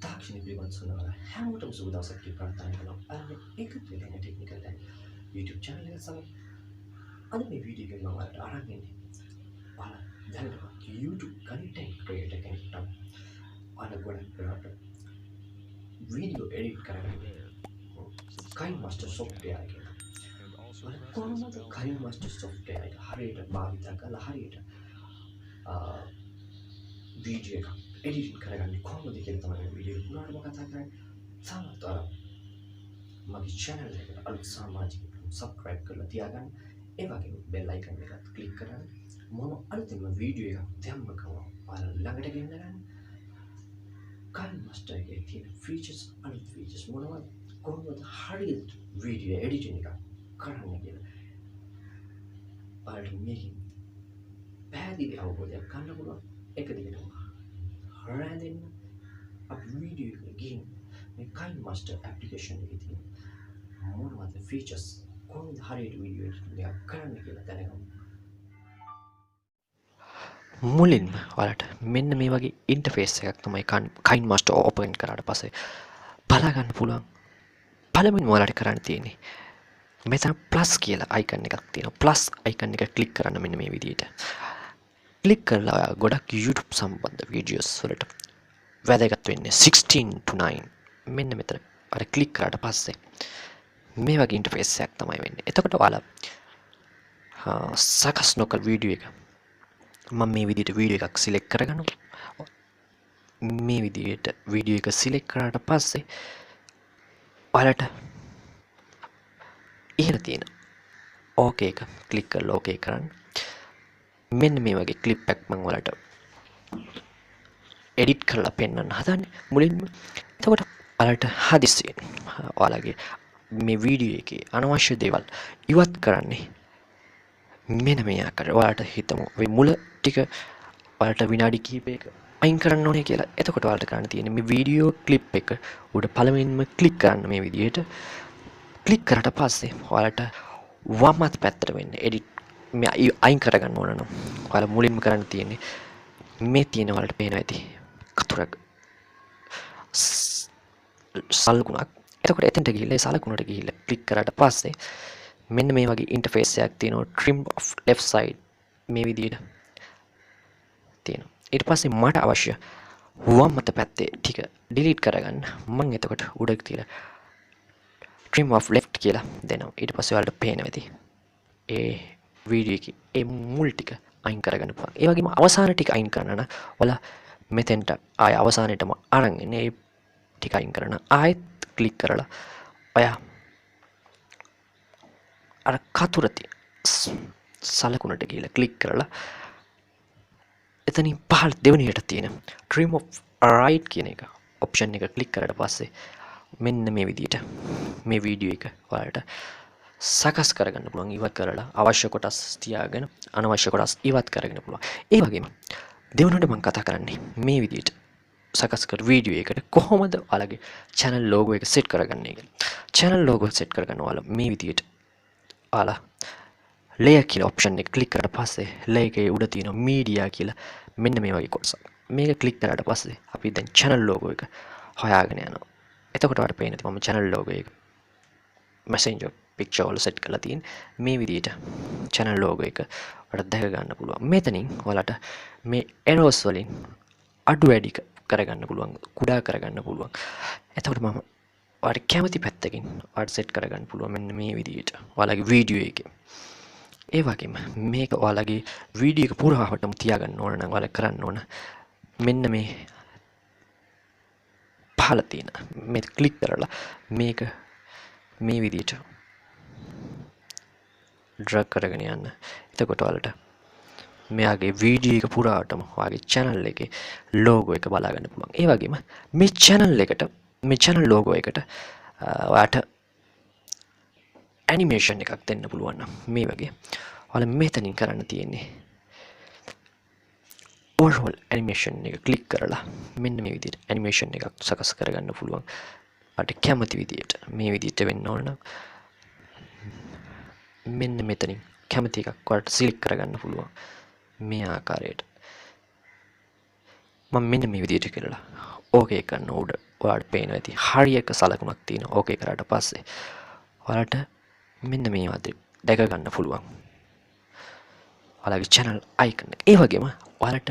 තාක්ෂණික පිළිබඳ සඳහන් හැමෝටම සුබ දවසක් කියලා ප්‍රාර්ථනා කරනවා. අර එකතු වෙලා ඉන්න ටෙක්නිකල් දැන් YouTube channel එක සමග අද මේ වීඩියෝ එක මම ඔයාලට අරන් ඉන්නේ. ඔයාලා දැනට YouTube content creator කෙනෙක් නම් ඔයාලා ගොඩක් වෙලාවට වීඩියෝ එඩිට් කරන්නේ kinemaster software එකෙන්. ඔයාලා කොහොමද kinemaster software එක හරියට භාවිත කරලා හරියට වීඩියෝ එක එඩිටින් කරගන්නේ කොහොමද කියලා තමයි වීඩියෝ එක උනාටම කතා කරන්නේ. සාමාන්‍යයෙන් මගේ channel එකට අලුත් සමාජිකයෝ subscribe කරලා තියාගන්න. ඒ වගේම bell icon එකත් click කරන්න. මම අලුතින්ම වීඩියෝ එකක් දැම්ම ගමන් ඔයාලා ළඟට ගෙන්න ගන්න. kinemaster එකේ තියෙන features අලුත් features මොනවද? කොහොමද හරියට වීඩියෝ එඩිටින් එක කරන්නේ කියලා. ඔයාලට මේකෙන් පැහැදිලි අවබෝධයක් ගන්න පුළුවන්. එක දිගටම රැඳෙන්න අපි වීඩියෝ එක ගිහින් මේ kinemaster application එකේ තියෙන මොනවද features කොහොමද හරියට වීඩියෝ එඩිටින් එක කරන්න කියලා දැනගමු. මුලින්ම ඔයාලට මෙන්න මේ වගේ ඉන්ටර්ෆේස් එකක් තමයි kinemaster ඕපන් කරාට පස්සේ බලා ගන්න පුළුවන්. පළමුවෙන්ම ඔයාලට කරන්න තියෙන්නේ මෙතන ප්ලස් කියලා අයිකන් එකක් තියෙනවා. ප්ලස් අයිකන් එක ක්ලික් කරන්න මෙන්න මේ විදිහට. ක්ලික් කරලා ඔයා ගොඩක් YouTube සම්බන්ධ වීඩියෝස් වලට වැදගත් වෙන්නේ 16 to 9. මෙන්න මෙතන අර ක්ලික් කරාට පස්සේ මේ වගේ ඉන්ටර්ෆේස් එකක් තමයි වෙන්නේ. එතකොට ඔයාලා සකස් නොකර වීඩියෝ එක මම මේ විදිහට වීඩියෝ එකක් සිලෙක්ට් කරගන්නවා. මේ විදිහට වීඩියෝ එක සිලෙක්ට් කරාට පස්සේ ඔයාලට ඉහළ තියෙන ඕකේ එක ක්ලික් කරලා ඕකේ කරන්න. මෙන්න මේ වගේ ක්ලිප් එකක් මම ඔයාලට එඩිට් කරලා පෙන්නන්න හදන්නේ මුලින්ම. එතකොට ඔයාලට හදිස්සියෙන් ඔයාලගේ මේ වීඩියෝ එකේ අනවශ්‍ය දේවල් ඉවත් කරන්නේ මෙන්න මේ ආකාරයට. ඔයාලට හිතමු මේ මුල ටික ඔයාලට විනාඩි කිහිපයක අයින් කරන්න ඕනේ කියලා. එතකොට ඔයාලට කරන්න තියෙන්නේ මේ වීඩියෝ ක්ලිප් එක උඩ පළවෙනිම ක්ලික් කරන්න මේ විදිහට. ක්ලික් කරාට පස්සේ ඔයාලට වම් අත පැත්තට වෙන්නේ එඩිට් මේ අයින් කරගන්න ඕන නම් ඔයාලා මුලින්ම කරන්න තියෙන්නේ මේ තියෙන ඔයාලට පේනවා ඇති කතුරක් සල්කුණක්. එතකොට එතනට ගිහිල්ලා ඒ සල්කුණට ගිහිල්ලා ක්ලික් කරාට පස්සේ මෙන්න මේ වගේ ඉන්ටර්ෆේස් එකක් තියෙනවා. trim of left side මේ විදිහට තියෙනවා. ඊට පස්සේ මට අවශ්‍ය වම් අත පැත්තේ ටික delete කරගන්න මම එතකොට උඩ තියලා trim of left කියලා දෙනවා. ඊට පස්සේ ඔයාලට පේනවා ඇති ඒ වීඩියෝ එකේ ඒ මුල් ටික අයින් කරගන්න පුළුවන්. ඒ වගේම අවසාන ටික අයින් කරන්න නම් ඔයාලා මෙතෙන්ට ආය අවසානෙටම අරන් ඉන්නේ ඒ ටික අයින් කරන ආයෙත් ක්ලික් කරලා ඔයා අර කතුරති සලකුණට ගිහිල්ලා ක්ලික් කරලා එතනින් පහළ දෙවෙනියට තියෙන trim of right කියන එක ඔප්ෂන් එක ක්ලික් කරලා පස්සේ මෙන්න මේ විදිහට මේ වීඩියෝ එක ඔයාලට සකස් කරගන්න පුළුවන්. ඉවත් කරලා අවශ්‍ය කොටස් තියාගෙන අනවශ්‍ය කොටස් ඉවත් කරගෙන පුළුවන්. ඒ වගේම දෙවෙනියට මම කතා කරන්නේ මේ විදිහට සකස් කර වීඩියෝ එකට කොහොමද ඔයාලගේ channel logo එක set කරගන්නේ කියලා. channel logo set කරගන්න ඔයාලා මේ විදිහට ඔයාලා layer කියලා option එක ක්ලික් කරලා පස්සේ layer එකේ උඩ තියෙන media කියලා මෙන්න මේ වගේ කොටසක්. මේක ක්ලික් කරාට පස්සේ අපි දැන් channel logo එක හොයාගෙන යනවා. එතකොට ඔයාලට පේනවා මම channel logo එක messenger picture වල set කරලා තියෙන මේ විදිහට channel logo එක ඔයාලට දැක ගන්න පුළුවන්. මෙතනින් ඔයාලට මේ arrows වලින් අඩු වැඩි කරගන්න පුළුවන්, කුඩා කරගන්න පුළුවන්. එතකොට මම ඔයාලට කැමති පැත්තකින් ඔයාලට set කරගන්න පුළුවන් මෙන්න මේ විදිහට ඔයාලගේ වීඩියෝ එකේ. ඒ වගේම මේක ඔයාලගේ වීඩියෝ එක පුරාවටම තියාගන්න ඕන නම් ඔයාලා කරන්න ඕන මෙන්න මේ පහළ තියෙන මේ ක්ලික් කරලා මේක මේ විදිහට ඩ්‍රැග් කරගෙන යන්න. එතකොට ඔයාලට මෙයාගේ වීඩියෝ එක පුරාවටම ඔයාගේ channel එකේ logo එක බලා ගන්න පුළුවන්. ඒ වගේම මේ channel එකට මේ channel logo එකට ඔයාට animation එකක් දෙන්න පුළුවන් නම් මේ වගේ ඔයාලා මෙතනින් කරන්න තියෙන්නේ overall animation එක ක්ලික් කරලා මෙන්න මේ විදිහට animation එකක් සකස් කරගන්න පුළුවන්. ඔයාලට කැමති විදිහට මේ විදිහට වෙන්න ඕන නම් මෙන්න මෙතනින් කැමති එකක් ඔයාලට select කරගන්න පුළුවන්. මේ ආකාරයට මම මෙන්න මේ විදිහට කරලා ඕකේ කරන්න උඩ ඔයාලට පේනවා ඇති හරි එක සලකුණක් තියෙනවා. ඕකේ කරාට පස්සේ ඔයාලට මෙන්න මේ වගේ දැක ගන්න පුළුවන්. ඔයාලගේ channel icon එක. ඒ වගේම ඔයාලට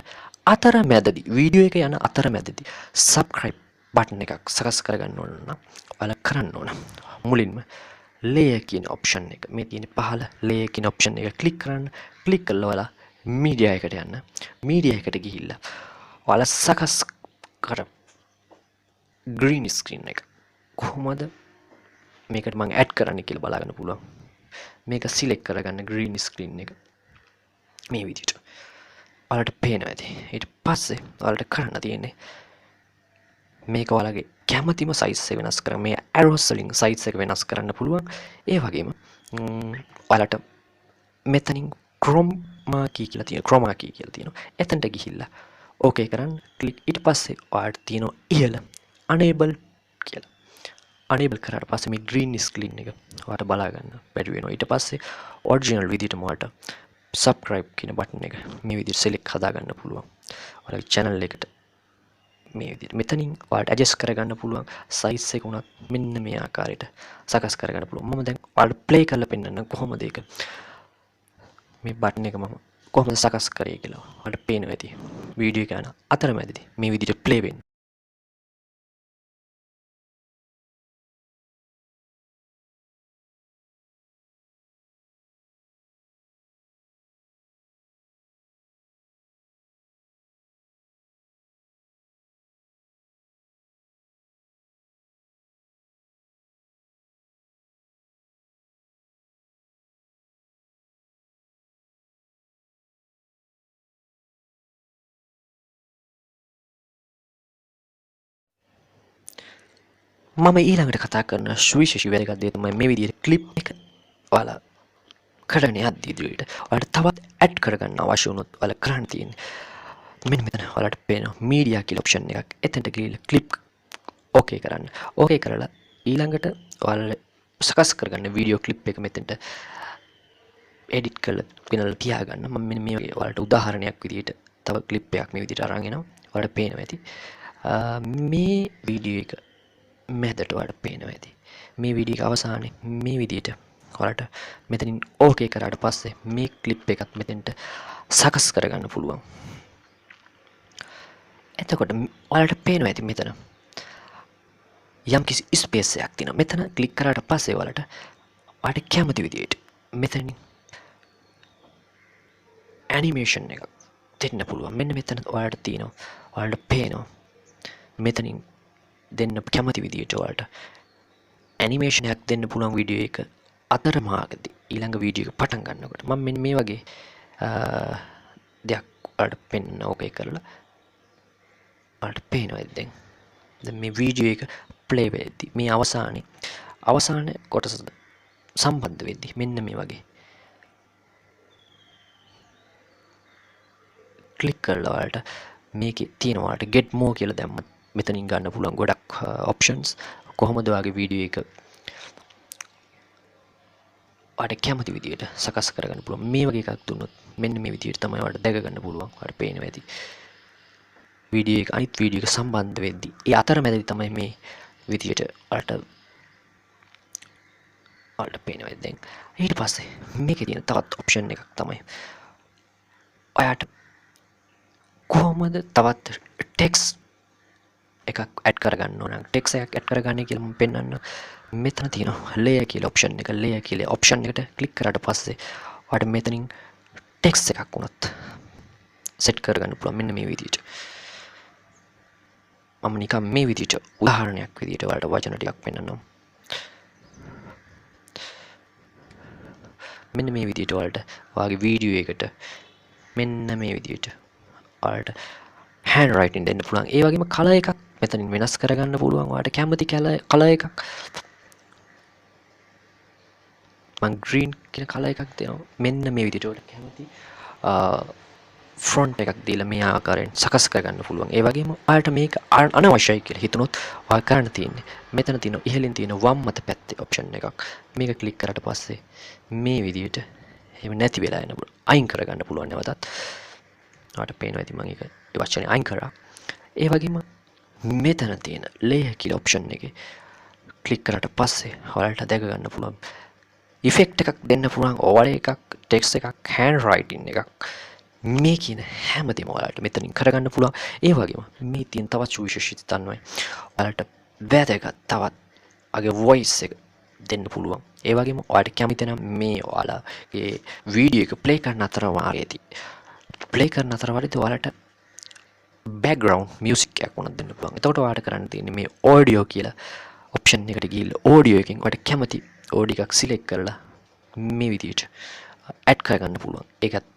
අතරමැදදී වීඩියෝ එක යන අතරමැදදී subscribe button එකක් සකස් කරගන්න ඕන නම් ඔයාලා කරන්න ඕන මුලින්ම layer කියන option එක මේ තියෙන පහළ layer කියන option එක click කරන්න. click කළා ඔයාලා media එකට යන්න. media එකට ගිහිල්ලා ඔයාලා සකස් කර green screen එක කොහොමද මේකට මම add කරන්න කියලා බලාගන්න පුළුවන්. මේක select කරගන්න green screen එක මේ විදිහට ඔයාලට පේනවා ඇති. ඊට පස්සේ ඔයාලට කරන්න තියෙන්නේ මේක ඔයාලගේ කැමතිම size එක වෙනස් කරන්න. මේ arrows වලින් size එක වෙනස් කරන්න පුළුවන්. ඒ වගේම ඔයාලට මෙතනින් chroma key කියලා තියෙනවා. එතනට ගිහිල්ලා okay කරන්න. click ඊට පස්සේ ඔයාලට තියෙනවා ඉහළ enable කියලා. enable කරාට පස්සේ මේ green screen එක ඔයාලට බලා ගන්න බැරි වෙනවා. ඊට පස්සේ original විදිහටම ඔයාලට subscribe කියන button එක මේ විදිහට select හදා ගන්න පුළුවන්. ඔයාලගේ channel එකට මේ විදිහට මෙතනින් ඔයාලට adjust කරගන්න පුළුවන්. size එක උනත් මෙන්න මේ ආකාරයට සකස් කරගන්න පුළුවන්. මම දැන් ඔයාලට play කරලා පෙන්නන්න කොහොමද ඒක මේ button එක මම කොහොමද සකස් කරේ කියලා. ඔයාලට පේනවා ඇති. වීඩියෝ එක යන අතරමැදදී මේ විදිහට play වෙන්නේ. මම ඊළඟට කතා කරන සුවිශේෂී වැදගත් දේ තමයි මේ විදිහට ක්ලිප් එක ඔයාලා කරගෙන යද්දී ඉදිරියට ඔයාලට තවත් ඇඩ් කරගන්න අවශ්‍ය වුණොත් ඔයාලා කරන්න තියෙන්නේ මෙන්න මෙතන ඔයාලට පේනවා මීඩියා කියලා ඔප්ෂන් එකක්. එතනට ගිහිල්ලා ක්ලිප් ඕකේ කරන්න. ඕකේ කරලා ඊළඟට ඔයාලා සකස් කරගන්න වීඩියෝ ක්ලිප් එක මෙතනට එඩිට් කරලා පිනලා තියාගන්න. මම මෙන්න මේ ඔයාලට උදාහරණයක් විදිහට තව ක්ලිප් එකක් මේ විදිහට අරන් එනවා. ඔයාලට පේනවා ඇති. මේ වීඩියෝ එක මැදට ඔයාලට පේනවා ඇති. මේ වීඩියෝ එක අවසානයේ මේ විදිහට ඔයාලට මෙතනින් ඕකේ කරාට පස්සේ මේ ක්ලිප් එකත් මෙතෙන්ට සකස් කරගන්න පුළුවන්. එතකොට ඔයාලට පේනවා ඇති මෙතන යම්කිසි ස්පේස් එකක් තියෙනවා. මෙතන ක්ලික් කරාට පස්සේ ඔයාලට කැමති විදිහට මෙතනින් ඇනිමේෂන් එකක් දෙන්න පුළුවන්. මෙන්න මෙතන ඔයාලට තියෙනවා. ඔයාලට පේනවා මෙතනින් දෙන්න කැමති විදිහට ඔයාලට ඇනිමේෂන් එකක් දෙන්න පුළුවන් වීඩියෝ එක අතරමාර්ගදී ඊළඟ වීඩියෝ එක පටන් ගන්නකොට මම මෙන්න මේ වගේ දෙයක් ඔයාලට පෙන්න ඕකේ කරලා ඔයාලට පේනවා දැන් මේ වීඩියෝ එක ප්ලේ වෙද්දී මේ අවසාන කොටස සම්බන්ධ වෙද්දී මෙන්න මේ වගේ ක්ලික් කරලා ඔයාලට මේකේ තියෙන ඔයාලට get more කියලා දැම්මත් මෙතනින් ගන්න පුළුවන් ගොඩක් options. කොහොමද ඔයාගේ වීඩියෝ එක ඔයාලට කැමති විදිහට සකස් කරගන්න පුළුවන්. මේ වගේ එකක් දුන්නොත් මෙන්න මේ විදිහට තමයි ඔයාලට දැක ගන්න පුළුවන්. ඔයාලට පේනවා ඇති. වීඩියෝ එක අනිත් වීඩියෝ එක සම්බන්ධ වෙද්දී ඒ අතරමැදදී තමයි මේ විදිහට ඔයාලට පේනවා ඇති. දැන් ඊට පස්සේ මේකේ තියෙන තවත් option එකක් තමයි ඔයාලට කොහොමද තවත් text එකක් ඇඩ් කරගන්න ඕන. ටෙක්ස්ට් එකක් ඇඩ් කරගන්නේ කියලා මම පෙන්නන්න. මෙතන තියෙනවා layer කියලා option එක. layer කියලා option එකට ක්ලික් කරාට පස්සේ ඔයාලට මෙතනින් ටෙක්ස්ට් එකක් වුණත් සෙට් කරගන්න පුළුවන් මෙන්න මේ විදිහට. මම නිකන් මේ විදිහට උදාහරණයක් විදිහට ඔයාලට වචන ටිකක් පෙන්නන්නම්. මෙන්න මේ විදිහට ඔයාලට ඔයාගේ වීඩියෝ එකට මෙන්න මේ විදිහට ඔයාලට hand writing දෙන්න පුළුවන්. ඒ වගේම කලර් එකක් මෙතනින් වෙනස් කරගන්න පුළුවන්. ඔයාලට කැමති කලර් එකක් මම green කියන කලර් එකක් දෙනවා. මෙන්න මේ විදිහට ඔයාලට කැමති ෆොන්ට් එකක් දීලා මේ ආකාරයෙන් සකස් කරගන්න පුළුවන්. ඒ වගේම ඔයාලට මේක අනවශ්‍යයි කියලා හිතුනොත් ඔයාලා කරන්න තියෙන්නේ මෙතන තියෙන ඉහළින් තියෙන වම් මත පැත්තේ option එකක්. මේක ක්ලික් කරාට පස්සේ මේ විදිහට එහෙම නැති වෙලා යන අයින් කරගන්න පුළුවන් නැවතත්. ඔයාලට පේනවා ඇති මම ඒක ඒ වචනේ අයින් කරා. ඒ වගේම මෙතන තියෙන layer කියලා option එකේ ක්ලික් කරාට පස්සේ ඔයාලට දැක ගන්න පුළුවන් ඉෆෙක්ට් එකක් දෙන්න පුළුවන් ඕවර් එකක් ටෙක්ස්ට් එකක් hand writing එකක් මේ කියන හැමදේම ඔයාලට මෙතනින් කරගන්න පුළුවන්. ඒ වගේම මේ තියෙන තවත් සුවිශේෂීතා තමයි ඔයාලට වැදගත් තවත් අගේ voice එක දෙන්න පුළුවන්. ඒ වගේම ඔයාලට කැමති නම් මේ ඔයාලගේ වීඩියෝ එක ප්ලේ කරන අතර වාරයේදී ඔයාලට background music එකක් වුණත් දෙන්න පුළුවන්. එතකොට ඔයාලට කරන්න තියෙන්නේ මේ audio කියලා option එකට ගිහිල්ලා audio එකෙන් ඔයාලට කැමති audio එකක් select කරලා මේ විදිහට add කරගන්න පුළුවන්. ඒකත්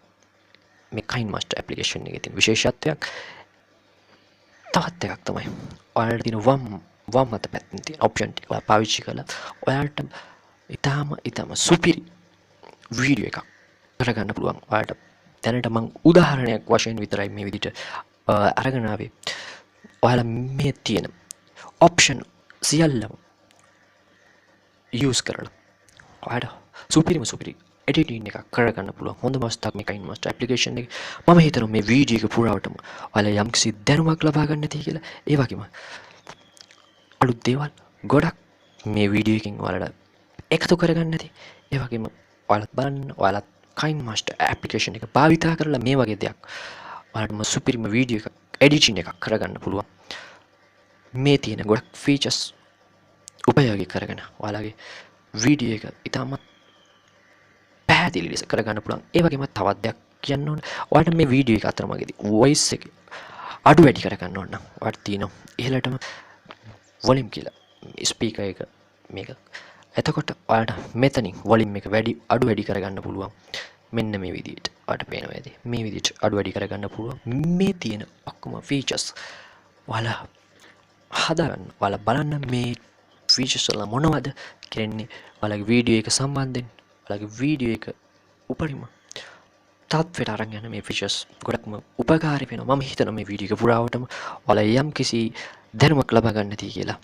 මේ kinemaster application එකේ තියෙන විශේෂත්වයක්. තවත් එකක් තමයි ඔයාලට තියෙන වම් අත පැත්තෙන් තියෙන option ටික ඔයාලා පාවිච්චි කරලා ඔයාලට ඊටාම සුපිරි වීඩියෝ එකක් කරගන්න පුළුවන්. ඔයාලට දැනට මම උදාහරණයක් වශයෙන් විතරයි මේ විදිහට අරගෙන ආවේ. ඔයාලා මේ තියෙන option සියල්ලම use කරලා ඔයාලට සුපිරි editing එකක් කරගන්න පුළුවන්. හොඳම අවස්ථාවක් මේ kinemaster application එකේ. මම හිතනවා මේ වීඩියෝ එක පුරාවටම ඔයාලා යම්කිසි දැනුමක් ලබා ගන්න ඇති කියලා. ඒ වගේම අලුත් දේවල් ගොඩක් මේ වීඩියෝ එකකින් ඔයාලට එකතු කරගන්න ඇති. ඒ වගේම ඔයාලත් බලන්න ඔයාලත් kinemaster application එක භාවිතා කරලා මේ වගේ දෙයක් ඔයාලටම සුපිරිම වීඩියෝ එකක් editing එකක් කරගන්න පුළුවන්. මේ තියෙන ගොඩක් features උපයෝගී කරගෙන ඔයාලගේ වීඩියෝ එක ඉතාමත් පැහැදිලි ලෙස කරගන්න පුළුවන්. ඒ වගේම තවත් දෙයක් කියන්න ඕන. ඔයාලට මේ වීඩියෝ එක අතරමඟදී voice එක අඩු වැඩි කරගන්න ඕන නම් ඔයාලට තියෙනවා ඉහළටම volume කියලා ස්පීකර් එක මේක. එතකොට ඔයාලට මෙතනින් volume එක අඩු වැඩි කරගන්න පුළුවන්. මෙන්න මේ විදිහට ඔයාලට පේනවා ඇති. මේ විදිහට අඩු වැඩි කරගන්න පුළුවන්. මේ තියෙන ඔක්කොම features ඔයාලා හදාගන්න. ඔයාලා බලන්න මේ features වල මොනවද කියන්නේ ඔයාලගේ වීඩියෝ එක සම්බන්ධයෙන් ඔයාලගේ වීඩියෝ එක උපරිම තත්ත්වයට අරන් යන මේ features ගොඩක්ම උපකාරී වෙනවා. මම හිතනවා මේ වීඩියෝ එක පුරාවටම ඔයාලා යම් කිසි දැනුමක් ලබා ගන්න ඇති කියලා.